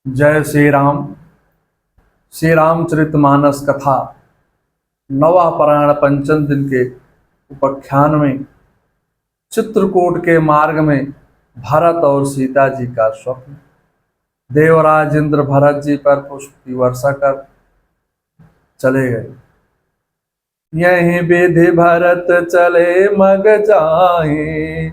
जय श्री राम। श्री रामचरितमानस कथा नवा परायण पंचम दिन के उपाख्यान में चित्रकूट के मार्ग में भरत और सीता जी का स्वप्न। देवराज इंद्र भरत जी पर पुष्प की वर्षा कर चले गए। यहीं विधि भरत चले मग जाहि,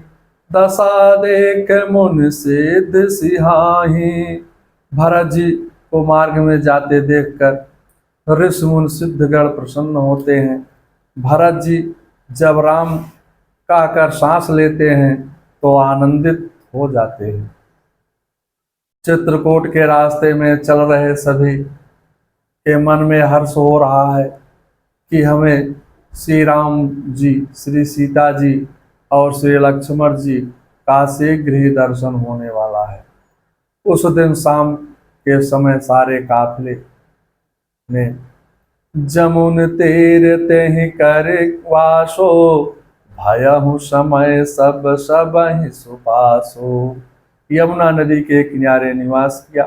दशा देख मुन सिद्ध सिहाहि। भरत जी को मार्ग में जाते देखकर ऋषि मुनि सिद्धगण प्रसन्न होते हैं। भरत जी जब राम का कर सांस लेते हैं तो आनंदित हो जाते हैं। चित्रकूट के रास्ते में चल रहे सभी के मन में हर्ष हो रहा है कि हमें श्री राम जी, श्री सीता जी और श्री लक्ष्मण जी का शीघ्र ही दर्शन होने वाला है। उस दिन शाम के समय सारे काफिले ने जमुन तीर तेहि कर वासो, भयहु समय सब सबहि सुपासो। यमुना नदी के किनारे निवास किया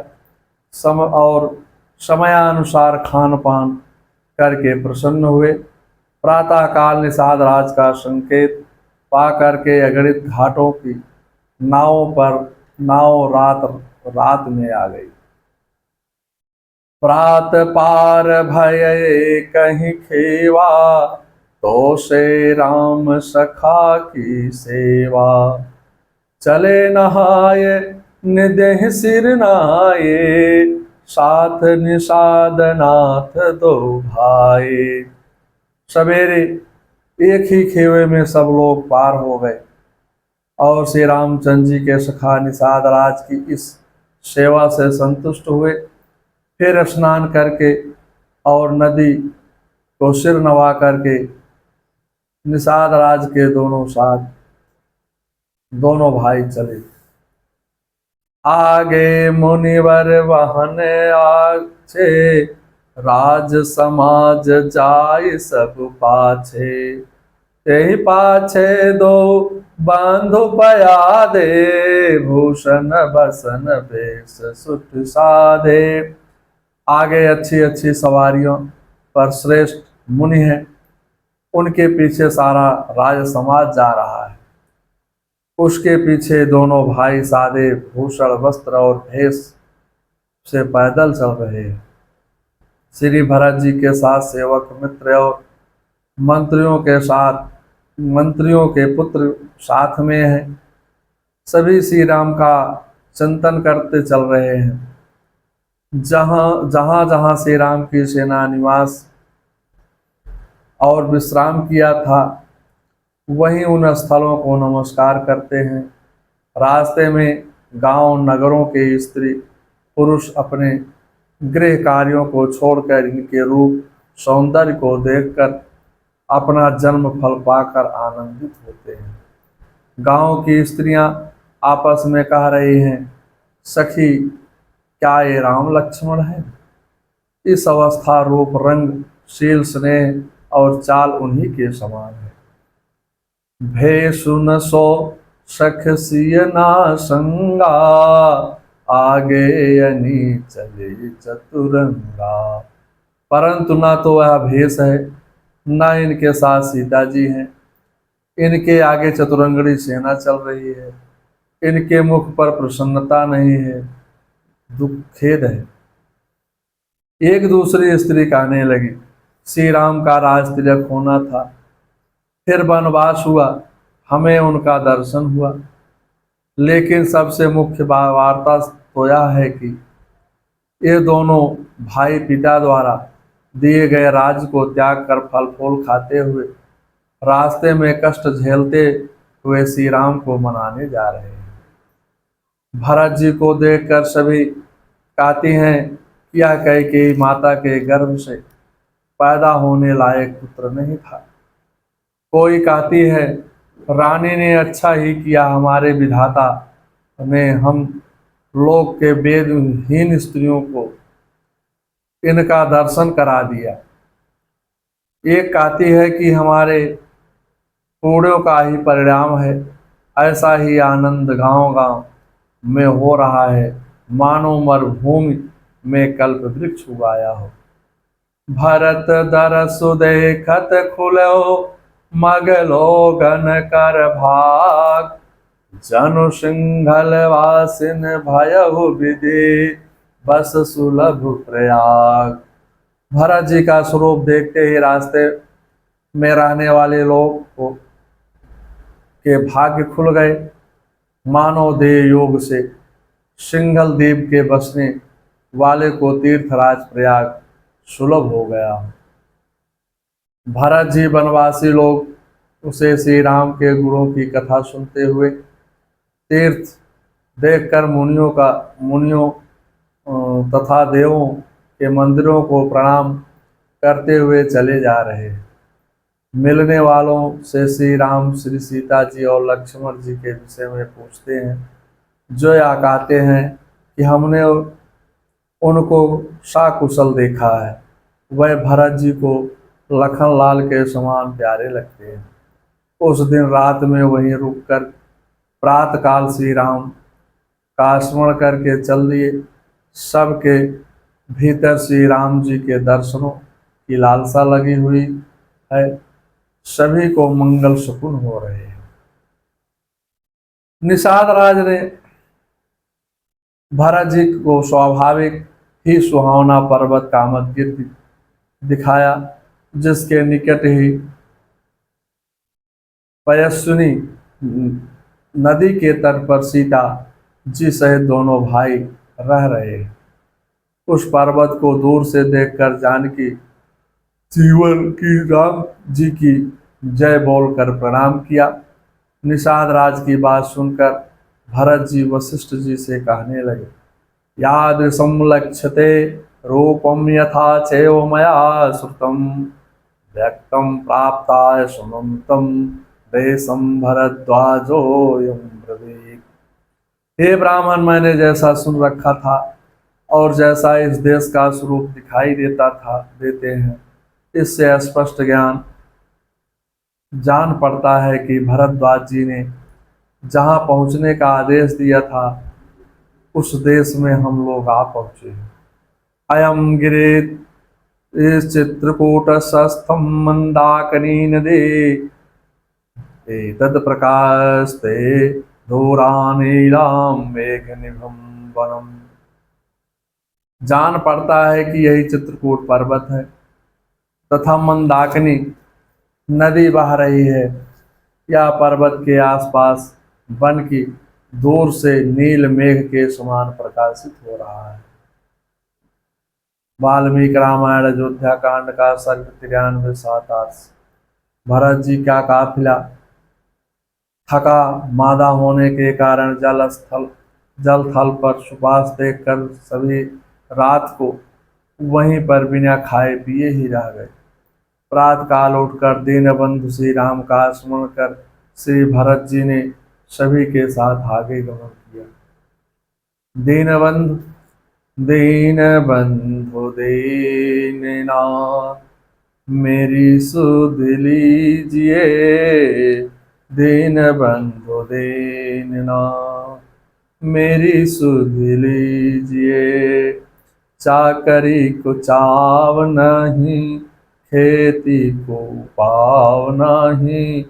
और समयानुसार खान पान करके प्रसन्न हुए। प्रातः काल निषाद राज का संकेत पा करके अगणित घाटों की नाव रात में आ गई। प्रात पार भय कहीं खेवा, तो से राम सखा की सेवा। चले नहाये निदेह सिर नाये, साथ निषाद नाथ दो भाई। सवेरे एक ही खेवे में सब लोग पार हो गए और श्री रामचंद्र जी के सखा निषाद राज की इस सेवा से संतुष्ट हुए। फिर स्नान करके और नदी को सिर नवा करके निषाद राज के दोनों भाई चले। आगे मुनिवर वाहन आछे, राज समाज जाय सब पाछे। तेहि पाछे दो बांधु पया दे, भूषण बसन बेश सुठ साधे। आगे अच्छी अच्छी सवारियों पर श्रेष्ठ मुनि हैं, उनके पीछे सारा राज समाज जा रहा है। उसके पीछे दोनों भाई सादे भूषण वस्त्र और भेष से पैदल चल रहे हैं। श्री भरत जी के साथ सेवक मित्र और मंत्रियों के पुत्र साथ में हैं। सभी श्री राम का चिंतन करते चल रहे हैं। जहाँ श्री राम की सेना निवास और विश्राम किया था, वहीं उन स्थलों को नमस्कार करते हैं। रास्ते में गांव नगरों के स्त्री पुरुष अपने गृह कार्यों को छोड़कर इनके रूप सौंदर्य को देखकर अपना जन्म फल पाकर आनंदित होते हैं। गांव की स्त्रियां आपस में कह रही हैं, सखी क्या ये राम लक्ष्मण है? इस अवस्था रूप रंग शील स्नेह और चाल उन्हीं के समान है। भे सुन सो सख सिय ना संगा, आगे अनी चले चतुरंगा। परंतु ना तो वह भेष है, ना इनके साथ सीता जी हैं। इनके आगे चतुरंगड़ी सेना चल रही है। इनके मुख पर प्रसन्नता नहीं है, दुख खेद है। एक दूसरी स्त्री कहने लगी, श्री राम का राज तिलक होना था, फिर वनवास हुआ, हमें उनका दर्शन हुआ। लेकिन सबसे मुख्य वार्ता तो यह है कि ये दोनों भाई पिता द्वारा दिए गए राज्य को त्याग कर फल फूल खाते हुए रास्ते में कष्ट झेलते हुए श्री राम को मनाने जा रहे हैं। भरत जी को देखकर सभी कहती हैं कि यह कैकेयी माता के गर्भ से पैदा होने लायक पुत्र नहीं था। कोई कहती है, रानी ने अच्छा ही किया, हमारे विधाता ने हम लोग के वेदहीन स्त्रियों को इनका दर्शन करा दिया। एक कहती है कि हमारे पुण्यों का ही परिणाम है, ऐसा ही आनंद गांव गांव में हो रहा है। मानो मरुभूमि में कल्प वृक्ष उगाया हो। भरत दरसु देखत खुलो, मगलो गन कर भाग। जनु सिंघल वासिन भयहु विधि, बस सुलभ प्रयाग। भरत जी का स्वरूप देखते ही रास्ते में रहने वाले लोग के भाग्य खुल गए। मानव देह योग से सिंघल द्वीप के बसने वाले को तीर्थराज प्रयाग सुलभ हो गया। भरत जी वनवासी लोग उसे श्री राम के गुणों की कथा सुनते हुए तीर्थ देखकर मुनियों तथा देवों के मंदिरों को प्रणाम करते हुए चले जा रहे हैं। मिलने वालों से श्री राम, श्री सीता जी और लक्ष्मण जी के विषय में पूछते हैं, जो यह कहते हैं कि हमने उनको साकुशल देखा है। वह भरत जी को लखन लाल के समान प्यारे लगते हैं। उस दिन रात में वहीं रुककर प्रातःकाल श्री राम का स्मरण करके चल दिए। सबके भीतर श्री राम जी के दर्शनों की लालसा लगी हुई है। सभी को मंगल सुकुन हो रहे हैं। निषाद राज ने भरत जी को स्वाभाविक ही सुहावना पर्वत कामदगिर दिखाया, जिसके निकट ही पयस्विनी नदी के तट पर सीता जी सहित दोनों भाई रह रहे हैं। उस पर्वत को दूर से देखकर जानकी जीवन की राम जी की जय बोलकर प्रणाम किया। निषाद राज की बात सुनकर भरत जी वशिष्ठ जी से कहने लगे, याद संलक्ष्यते रूपम यथा चैव मया श्रुतम, व्यक्तम प्राप्ताय सुमंतम देशम भरद्वाजोऽयं ब्रवीत्। हे ब्राह्मण, मैंने जैसा सुन रखा था और जैसा इस देश का स्वरूप दिखाई देते हैं, इससे स्पष्ट ज्ञान जान पड़ता है कि भरद्वाज जी ने जहाँ पहुँचने का आदेश दिया था उस देश में हम लोग आ पहुँचे हैं। अयम गिरेत इस चित्रकूटस्थं मंदाकिनी नदी, एतत् प्रकाशते धूरानीलाम मेघनिभं वनम। जान पड़ता है कि यही चित्रकूट पर्वत है तथा मंदाकिनी नदी बह रही है। यह पर्वत के आसपास वन की दूर से नील मेघ के समान प्रकाशित हो रहा है। वाल्मीकि रामायण अयोध्या कांड का सर्ग 93-7। भरत जी का काफिला थका मादा होने के कारण जल थल पर सुपास देखकर सभी रात को वहीं पर बिना खाए पिए ही रह गए। प्रातःकाल उठकर दीनबंधु श्री राम का स्मरण कर श्री भरत जी ने सभी के साथ आगे गमन किया। दीनबंधु दीननाथ मेरी सुध लीजिए, दीनबंधु दीननाथ मेरी सुध लीजिए। चाकरी को चाव नहीं, खेती को पाव नहीं,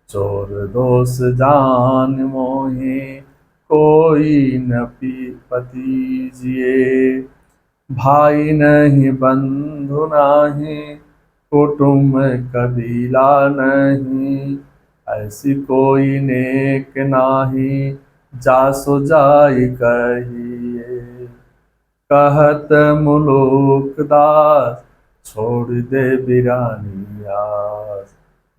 चोर दोष जान मोहि कोई न पतीजिए। भाई नहीं बंधु नहीं, कुटुंब कबीला नहीं, ऐसी कोई नेक नाही, जासो जाई कहिए। कहत मुलुक दास छोड़ दे बिरानी आस,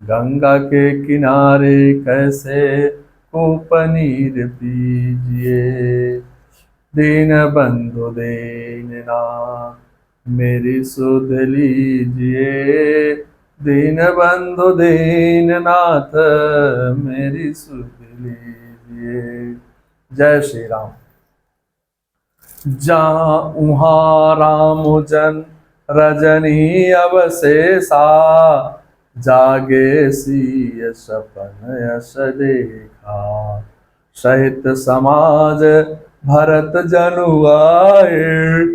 गंगा के किनारे कैसे को पनीर पीजिए। दीनबंधु दीननाथ मेरी सुध लीजिए, दीनबंधु दीननाथ मेरी सुध लीजिए। जय श्री राम। जहाँ उहाँ राम जन रजनी अवशेषा, जागे सिय सपन यश देखा। सहित समाज भरत जनु आए,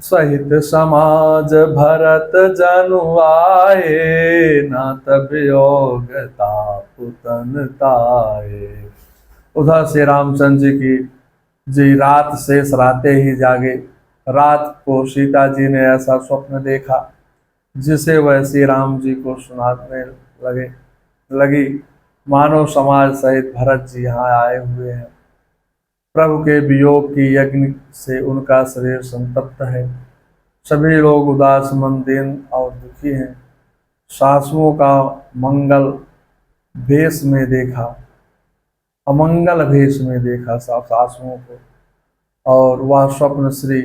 सहित समाज भरत जनु आए, नाथ वियोग तापुतन ताए। उधर श्री रामचंद्र जी रात शेष राते ही जागे। रात को सीता जी ने ऐसा स्वप्न देखा जिसे वह श्री राम जी को सुनाने लगी। मानव समाज सहित भरत जी यहाँ आए हुए हैं। प्रभु के वियोग की यज्ञ से उनका शरीर संतप्त है। सभी लोग उदास मन, दीन और दुखी हैं। सासुओं का मंगल भेष में देखा, अमंगल भेष में देखा सासुओं को, और वह स्वप्न श्री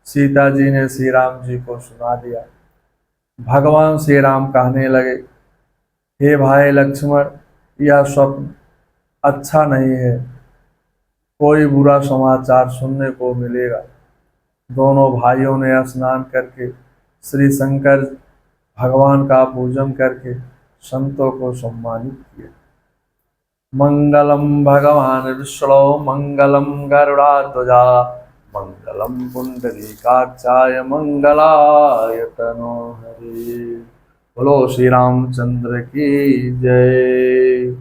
सीता जी ने श्री राम जी को सुना दिया। भगवान श्री राम कहने लगे, हे भाई लक्ष्मण, यह स्वप्न अच्छा नहीं है, कोई बुरा समाचार सुनने को मिलेगा। दोनों भाइयों ने स्नान करके श्री शंकर भगवान का पूजन करके संतों को सम्मानित किया। मंगलम भगवान विष्णु मंगलम गरुड़ाध्वजा मंगलम पुंडरीकाक्षाय मंगलाय तनोहरि। बोलो श्री रामचंद्र की जय।